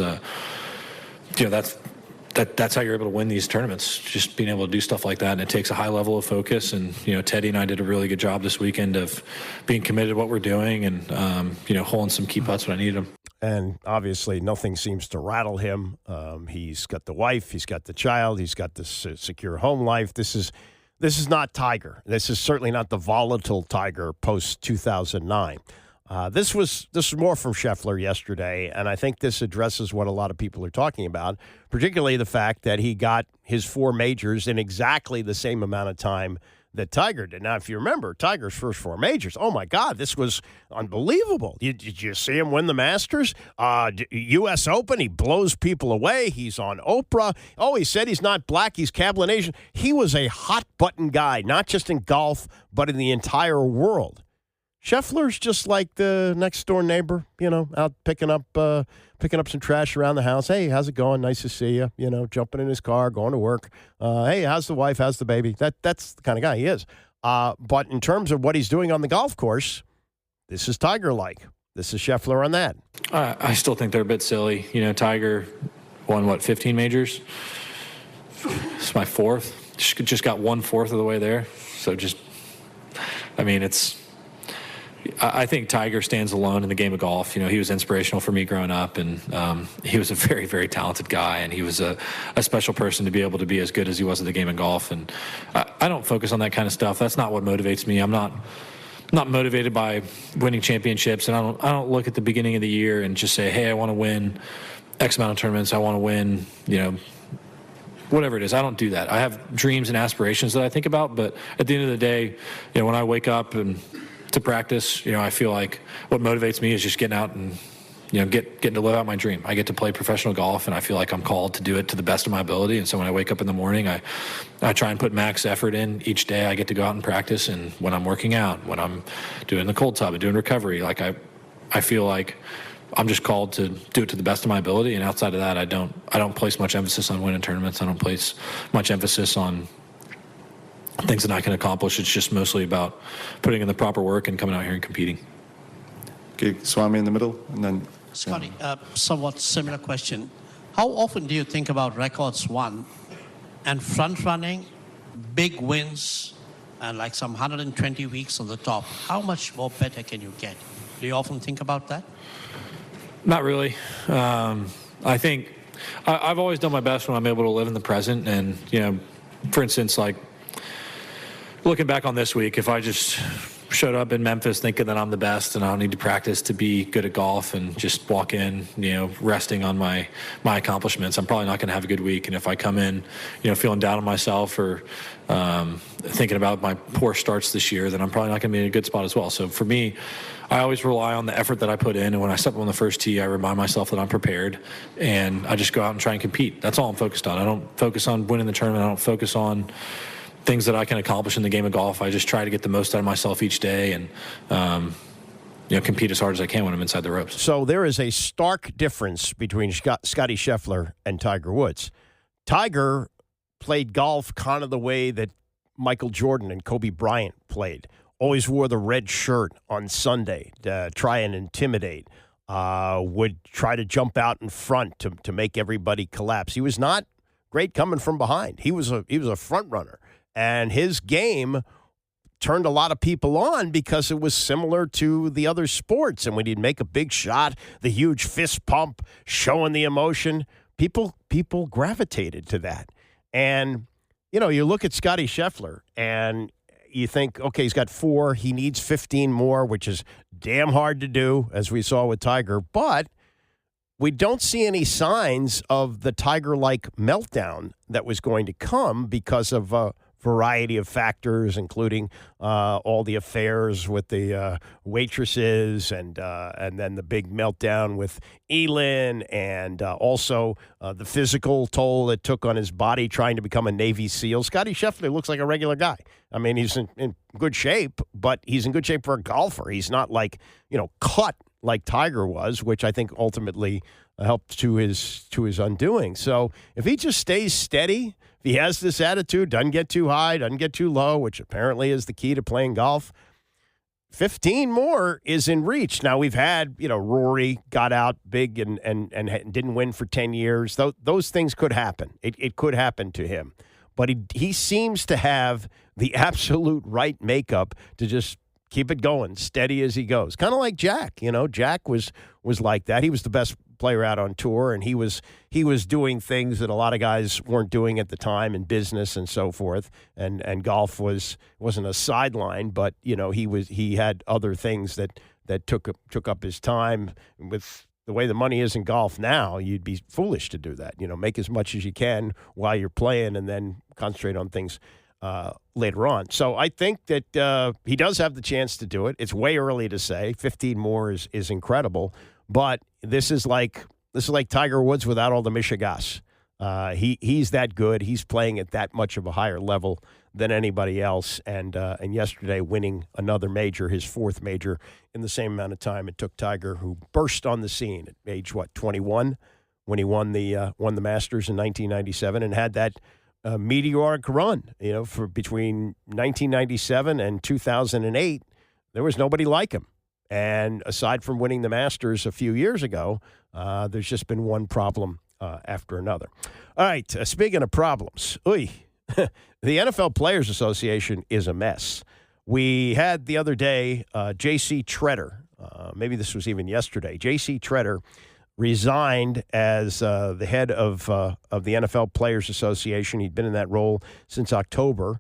that's how you're able to win these tournaments, just being able to do stuff like that. And it takes a high level of focus. And, Teddy and I did a really good job this weekend of being committed to what we're doing and, holding some key putts when I needed them. And obviously nothing seems to rattle him. He's got the wife, he's got the child, he's got this secure home life. This is not Tiger. This is certainly not the volatile Tiger post-2009. This was more from Scheffler yesterday, and I think this addresses what a lot of people are talking about, particularly the fact that he got his 4 majors in exactly the same amount of time that Tiger did. Now, if you remember, Tiger's first 4 majors, oh, my God, this was unbelievable. Did you see him win the Masters? U.S. Open, he blows people away. He's on Oprah. Oh, he said he's not black, he's Cablinasian. He was a hot-button guy, not just in golf, but in the entire world. Scheffler's just like the next-door neighbor, out picking up some trash around the house. Hey, how's it going? Nice to see you. Jumping in his car, going to work. Hey, how's the wife? How's the baby? That's the kind of guy he is. But in terms of what he's doing on the golf course, this is Tiger-like. This is Scheffler on that. I still think they're a bit silly. Tiger won, 15 majors? It's my 4th. Just got 1/4 of the way there. So I think Tiger stands alone in the game of golf. He was inspirational for me growing up, and he was a very, very talented guy, and he was a special person to be able to be as good as he was at the game of golf. And I don't focus on that kind of stuff. That's not what motivates me. I'm not motivated by winning championships, and I don't look at the beginning of the year and just say, hey, I want to win X amount of tournaments. I want to win, whatever it is. I don't do that. I have dreams and aspirations that I think about, but at the end of the day, when I wake up and to practice, I feel like what motivates me is just getting out and, getting to live out my dream. I get to play professional golf, and I feel like I'm called to do it to the best of my ability. And so when I wake up in the morning, I try and put max effort in each day. I get to go out and practice, and when I'm working out, when I'm doing the cold tub and doing recovery, I feel like I'm just called to do it to the best of my ability. And outside of that, I don't place much emphasis on winning tournaments. I don't place much emphasis on things that I can accomplish. It's just mostly about putting in the proper work and coming out here and competing. Okay, Swami in the middle, and then Scottie, somewhat similar question. How often do you think about records won and front running, big wins, and like some 120 weeks on the top? How much more better can you get? Do you often think about that? Not really. I think I've always done my best when I'm able to live in the present. And, for instance, looking back on this week, if I just showed up in Memphis thinking that I'm the best and I don't need to practice to be good at golf and just walk in, resting on my accomplishments, I'm probably not going to have a good week. And if I come in, feeling down on myself or thinking about my poor starts this year, then I'm probably not going to be in a good spot as well. So for me, I always rely on the effort that I put in. And when I step on the first tee, I remind myself that I'm prepared, and I just go out and try and compete. That's all I'm focused on. I don't focus on winning the tournament. I don't focus on things that I can accomplish in the game of golf. I just try to get the most out of myself each day and, compete as hard as I can when I'm inside the ropes. So there is a stark difference between Scottie Scheffler and Tiger Woods. Tiger played golf kind of the way that Michael Jordan and Kobe Bryant played. Always wore the red shirt on Sunday to try and intimidate. Would try to jump out in front to make everybody collapse. He was not great coming from behind. He was a front runner. And his game turned a lot of people on because it was similar to the other sports. And when he'd make a big shot, the huge fist pump, showing the emotion, people gravitated to that. And, you look at Scottie Scheffler, and, you think, okay, he's got 4. He needs 15 more, which is damn hard to do, as we saw with Tiger. But we don't see any signs of the Tiger-like meltdown that was going to come because of a variety of factors, including all the affairs with the waitresses and then the big meltdown with Elin, and also the physical toll it took on his body trying to become a Navy SEAL. Scottie Scheffler looks like a regular guy. I mean, he's in good shape, but he's in good shape for a golfer. He's not like, cut like Tiger was, which I think ultimately helped to his undoing. So if he just stays steady, if he has this attitude, doesn't get too high, doesn't get too low, which apparently is the key to playing golf, 15 more is in reach. Now, we've had, Rory got out big and didn't win for 10 years. Those things could happen. It could happen to him. But he seems to have the absolute right makeup to just keep it going, steady as he goes. Kind of like Jack. Jack was like that. He was the best player out on tour, and he was doing things that a lot of guys weren't doing at the time in business and so forth. And golf wasn't a sideline, but he had other things that took up his time. With the way the money is in golf now, you'd be foolish to do that. Make as much as you can while you're playing, and then concentrate on things later on. So I think that he does have the chance to do it. It's way early to say. 15 more is incredible, but this is like Tiger Woods without all the Michigas. He's that good. He's playing at that much of a higher level than anybody else. And yesterday, winning another major, his 4th major in the same amount of time it took Tiger, who burst on the scene at age 21 when he won the Masters in 1997 and had that meteoric run. For between 1997 and 2008, there was nobody like him. And aside from winning the Masters a few years ago, there's just been one problem after another. All right, speaking of problems, the NFL Players Association is a mess. We had the other day J.C. Tretter, maybe this was even yesterday, J.C. Tretter resigned as the head of the NFL Players Association. He'd been in that role since October.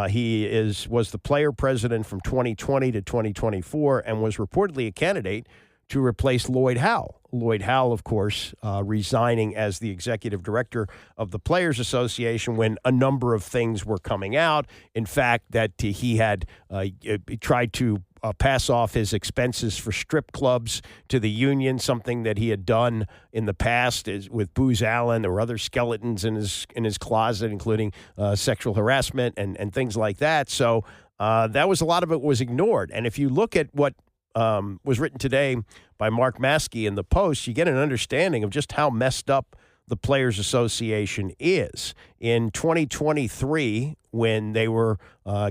He was the player president from 2020 to 2024 and was reportedly a candidate to replace Lloyd Howell. Lloyd Howell, of course, resigning as the executive director of the Players Association when a number of things were coming out. In fact, that he had tried to pass off his expenses for strip clubs to the union, something that he had done in the past with Booz Allen. There were other skeletons in his closet, including sexual harassment and things like that. So that was a lot of it was ignored. And if you look at what was written today by Mark Maskey in the Post, you get an understanding of just how messed up the Players Association is. In 2023, when they were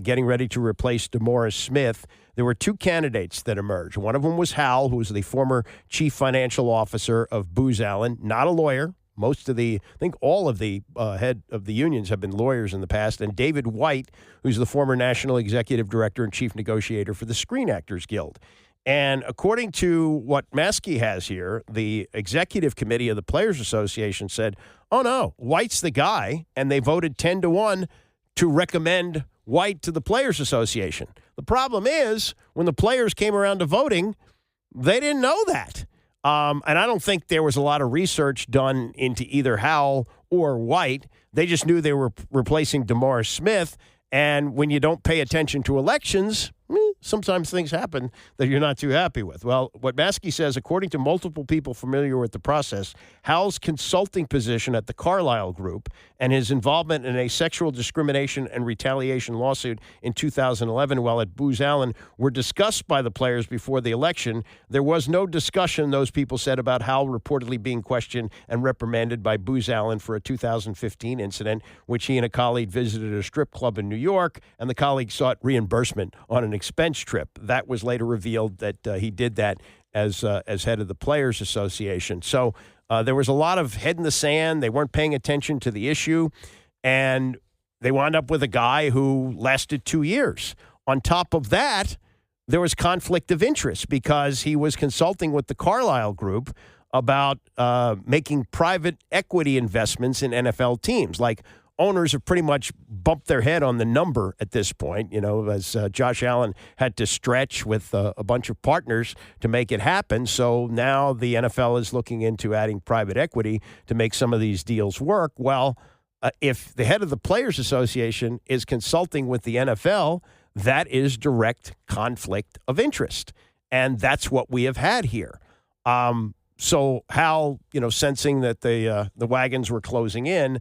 getting ready to replace DeMaurice Smith, there were 2 candidates that emerged. One of them was Howell, who was the former chief financial officer of Booz Allen, not a lawyer. I think all of the head of the unions have been lawyers in the past. And David White, who's the former national executive director and chief negotiator for the Screen Actors Guild. And according to what Maskey has here, the executive committee of the Players Association said, oh, no, White's the guy. And they voted 10-1 to recommend White to the Players Association. The problem is, when the players came around to voting, they didn't know that. And I don't think there was a lot of research done into either Howell or White. They just knew they were replacing DeMaurice Smith. And when you don't pay attention to elections, sometimes things happen that you're not too happy with. Well, what Maskey says, according to multiple people familiar with the process, Howell's consulting position at the Carlyle Group and his involvement in a sexual discrimination and retaliation lawsuit in 2011 while at Booz Allen were discussed by the players before the election. There was no discussion, those people said, about Howell reportedly being questioned and reprimanded by Booz Allen for a 2015 incident, which he and a colleague visited a strip club in New York, and the colleague sought reimbursement on an expense trip. That was later revealed that he did that as head of the Players Association. So there was a lot of head in the sand. They weren't paying attention to the issue, and they wound up with a guy who lasted 2 years. On top of that, there was conflict of interest because he was consulting with the Carlyle Group about making private equity investments in NFL teams, like owners have pretty much bumped their head on the number at this point, as Josh Allen had to stretch with a bunch of partners to make it happen. So now the NFL is looking into adding private equity to make some of these deals work. Well, if the head of the Players Association is consulting with the NFL, that is direct conflict of interest. And that's what we have had here. So Hal, sensing that the wagons were closing in,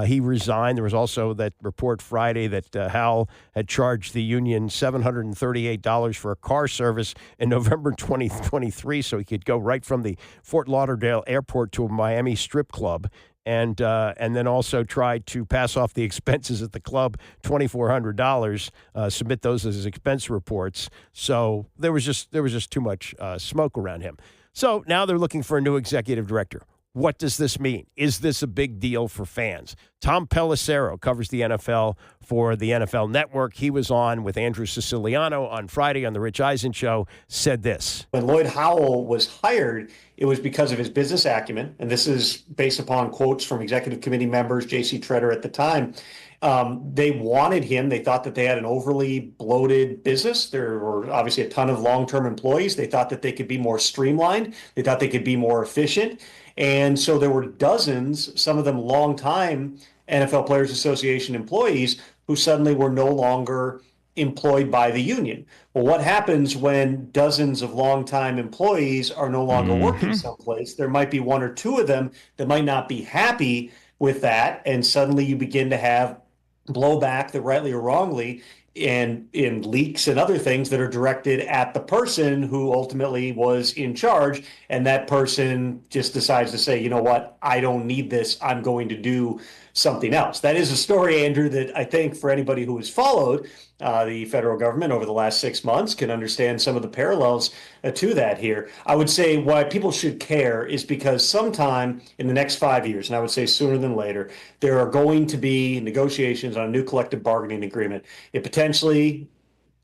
he resigned. There was also that report Friday that Hal had charged the union $738 for a car service in November 2023 so he could go right from the Fort Lauderdale airport to a Miami strip club. And then also tried to pass off the expenses at the club, $2,400, submit those as expense reports. So there was just too much smoke around him. So now they're looking for a new executive director. What does this mean? Is this a big deal for fans? Tom Pelissero covers the NFL for the NFL Network. He was on with Andrew Siciliano on Friday on the Rich Eisen Show, said this. When Lloyd Howell was hired, it was because of his business acumen, and this is based upon quotes from executive committee members, J.C. Treader at the time. They wanted him. They thought that they had an overly bloated business. There were obviously a ton of long-term employees. They thought that they could be more streamlined. They thought they could be more efficient. And so there were dozens, some of them long-time NFL Players Association employees who suddenly were no longer employed by the union. Well, what happens when dozens of longtime employees are no longer working someplace? There might be one or two of them that might not be happy with that, and suddenly you begin to have blowback that rightly or wrongly and in leaks and other things that are directed at the person who ultimately was in charge, and that person just decides to say, you know what, I don't need this, I'm going to do something else. That is a story, Andrew, that I think for anybody who has followed the federal government over the last 6 months can understand some of the parallels to that here. I would say why people should care is because sometime in the next 5 years, and I would say sooner than later, there are going to be negotiations on a new collective bargaining agreement. It potentially,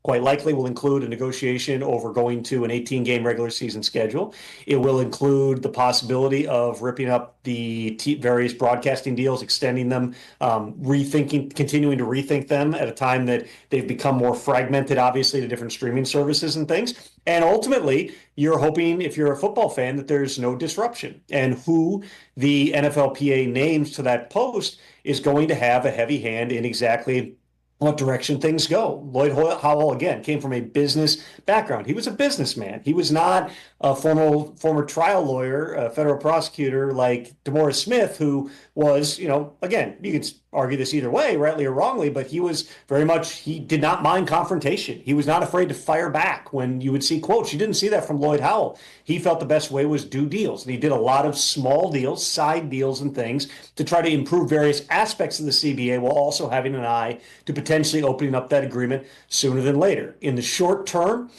quite likely, will include a negotiation over going to an 18-game regular season schedule. It will include the possibility of ripping up the various broadcasting deals, extending them, continuing to rethink them at a time that they've become more fragmented, obviously, to different streaming services and things. And ultimately, you're hoping, if you're a football fan, that there's no disruption. And who the NFLPA names to that post is going to have a heavy hand in exactly what direction things go. Lloyd Howell, again, came from a business background. He was a businessman. He was not a former trial lawyer, a federal prosecutor like DeMaurice Smith, who was, again, you could argue this either way, rightly or wrongly, but he was very much, he did not mind confrontation. He was not afraid to fire back when you would see quotes. You didn't see that from Lloyd Howell. He felt the best way was do deals. And he did a lot of small deals, side deals and things to try to improve various aspects of the CBA while also having an eye to potentially opening up that agreement sooner than later. In the short term,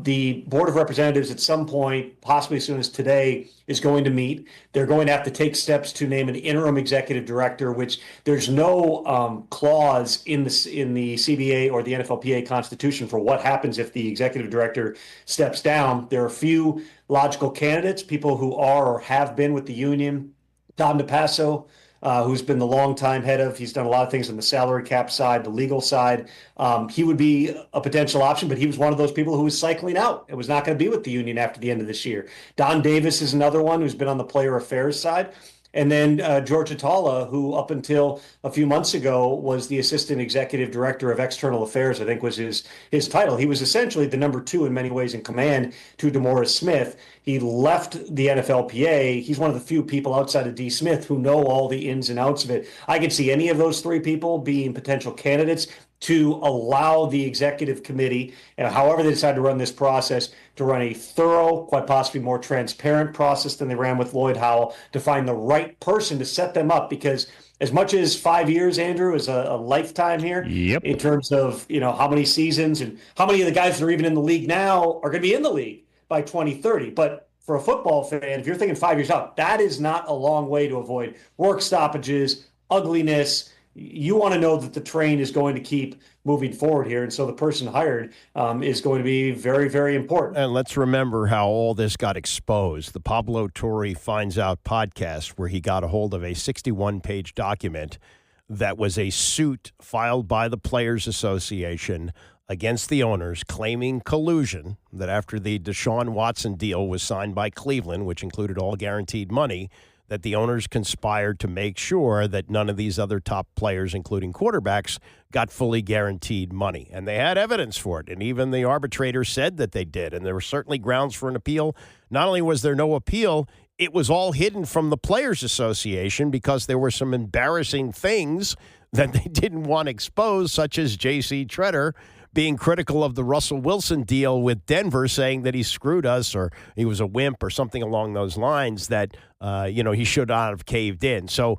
the Board of Representatives at some point, possibly as soon as today, is going to meet. They're going to have to take steps to name an interim executive director, which there's no clause in the CBA or the NFLPA Constitution for what happens if the executive director steps down. There are a few logical candidates, people who are or have been with the union. Don DePasso, who's been the longtime he's done a lot of things on the salary cap side, the legal side. He would be a potential option, but he was one of those people who was cycling out. It was not going to be with the union after the end of this year. Don Davis is another one who's been on the player affairs side. And then George Atala, who up until a few months ago was the assistant executive director of external affairs, I think was his title. He was essentially the number two in many ways in command to DeMaurice Smith. He left the NFLPA. He's one of the few people outside of D. Smith who know all the ins and outs of it. I could see any of those three people being potential candidates to allow the executive committee, however they decide to run this process, to run a thorough, quite possibly more transparent process than they ran with Lloyd Howell, to find the right person to set them up. Because as much as 5 years, Andrew, is a lifetime here, in terms of how many seasons and how many of the guys that are even in the league now are going to be in the league by 2030. But for a football fan, if you're thinking 5 years out, that is not a long way to avoid work stoppages, ugliness. You want to know that the train is going to keep moving forward here. And so the person hired is going to be very, very important. And let's remember how all this got exposed. The Pablo Torre Finds Out podcast, where he got a hold of a 61-page document that was a suit filed by the Players Association against the owners claiming collusion, that after the Deshaun Watson deal was signed by Cleveland, which included all guaranteed money, that the owners conspired to make sure that none of these other top players, including quarterbacks, got fully guaranteed money. And they had evidence for it. And even the arbitrator said that they did. And there were certainly grounds for an appeal. Not only was there no appeal, it was all hidden from the Players Association because there were some embarrassing things that they didn't want exposed, such as J.C. Tretter being critical of the Russell Wilson deal with Denver, saying that he screwed us or he was a wimp or something along those lines, that, he should not have caved in. So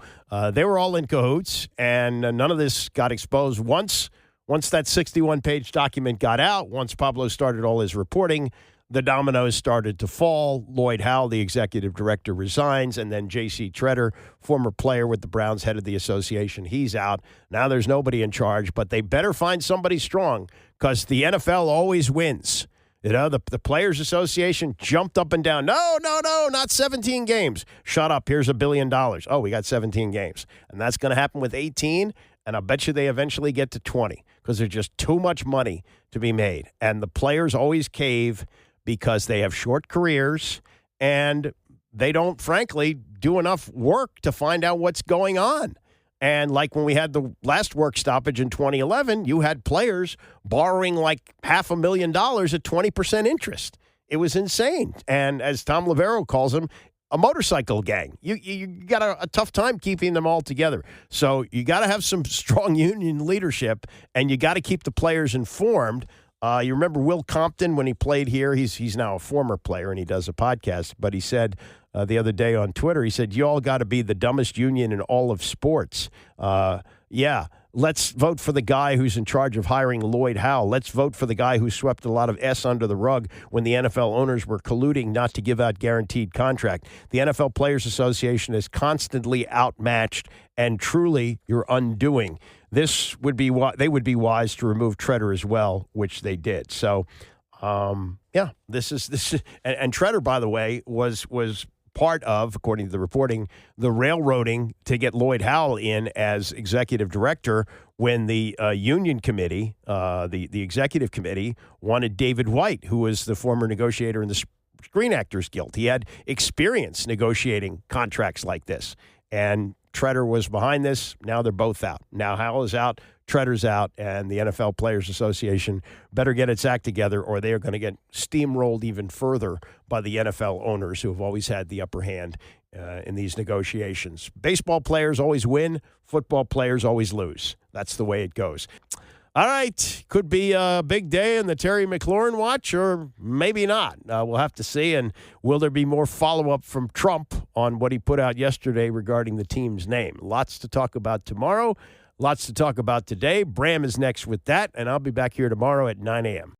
they were all in cahoots, and none of this got exposed. Once that 61-page document got out, once Pablo started all his reporting, the dominoes started to fall. Lloyd Howell, the executive director, resigns, and then J.C. Tretter, former player with the Browns, head of the association, he's out. Now there's nobody in charge, but they better find somebody strong because the NFL always wins. The Players Association jumped up and down. No, not 17 games. Shut up. Here's $1 billion. Oh, we got 17 games. And that's going to happen with 18, and I bet you they eventually get to 20 because there's just too much money to be made. And the players always cave because they have short careers and they don't, frankly, do enough work to find out what's going on. And like when we had the last work stoppage in 2011, you had players borrowing like $500,000 at 20% interest. It was insane. And as Tom Lavero calls them, a motorcycle gang. You got a tough time keeping them all together. So you got to have some strong union leadership, and you got to keep the players informed. You remember Will Compton when he played here? He's now a former player, and he does a podcast. But he said the other day on Twitter, he said, you all got to be the dumbest union in all of sports. Let's vote for the guy who's in charge of hiring Lloyd Howell. Let's vote for the guy who swept a lot of S under the rug when the NFL owners were colluding not to give out guaranteed contract. The NFL Players Association is constantly outmatched, and truly you're undoing. This would be they would be wise to remove Tretter as well, which they did. So, this is and Tretter, by the way, was part of, according to the reporting, the railroading to get Lloyd Howell in as executive director when the union committee, the executive committee, wanted David White, who was the former negotiator in the Screen Actors Guild. He had experience negotiating contracts like this, and Tretter was behind this. Now they're both out. Now Howell is out, Tretter's out, and the NFL Players Association better get its act together or they are going to get steamrolled even further by the NFL owners who have always had the upper hand in these negotiations. Baseball players always win. Football players always lose. That's the way it goes. All right. Could be a big day in the Terry McLaurin watch, or maybe not. We'll have to see. And will there be more follow-up from Trump on what he put out yesterday regarding the team's name? Lots to talk about tomorrow. Lots to talk about today. Bram is next with that, and I'll be back here tomorrow at 9 a.m.